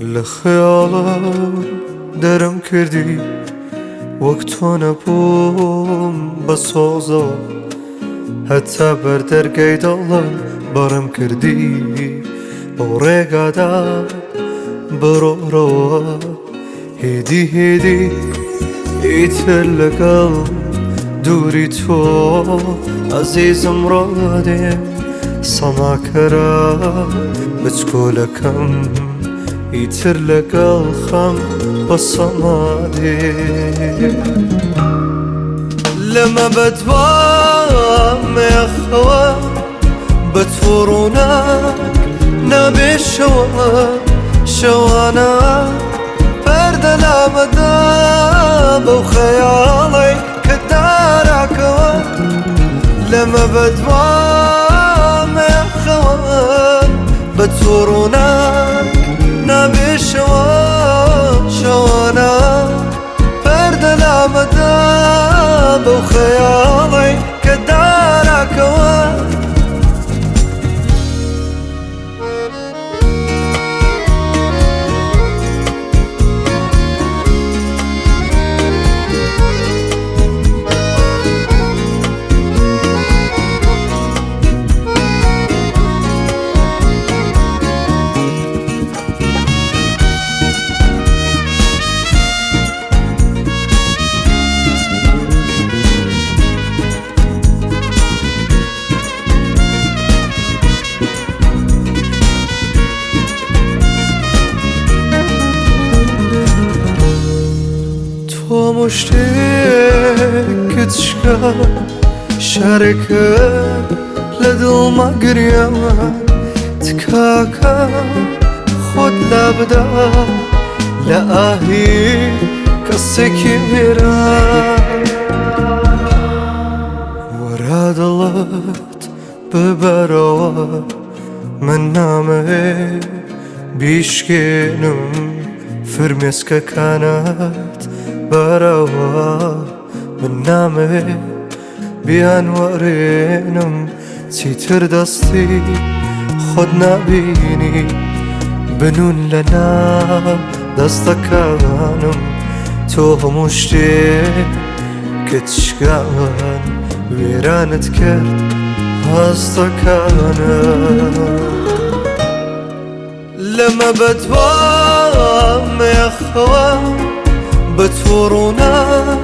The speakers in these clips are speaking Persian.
لخيالك درم كردي وقتنا بوم بسوزا حتى بردر قيد الله برم كردي بوريقا دا برو روا هيدي هيدي يتلقى دوري تو عزيزم رادم صنع كرا بتقولكم يترلك الخم بالصمادي لما بدوام يا خوا بتفورونك نبي شوانا برد الأمداب وخيالي كدارك لما بدوام يا خوا بتفورونك نبي شوانا برد الأمداب وخيالي كدارك ومشتاق تشكى شاركة لدل ما قريما تكاكا خد لابدا لآهي قصك ميرا وراد اللات ببروا من نامه بيشكينم فرمسك كانت بروا من نامه بأنوارينم تيتر دستي خدنا بيني بنون لنا دستكانم تو مشتاق كتشكان ويرانت كرد هستكانم لما بدوام يا خوان بتفورونك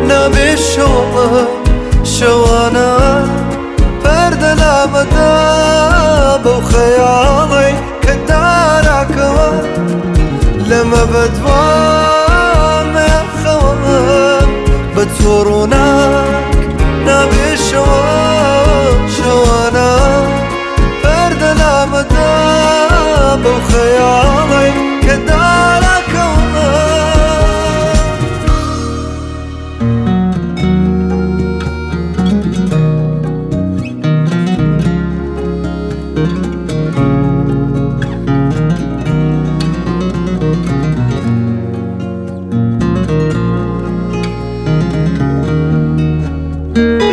نبي شوانا برد الأمداب وخيالي كدارك لما بدوام يا خوان بتفورونك نبي شوانا برد الأمداب وخيالي كدارك Thank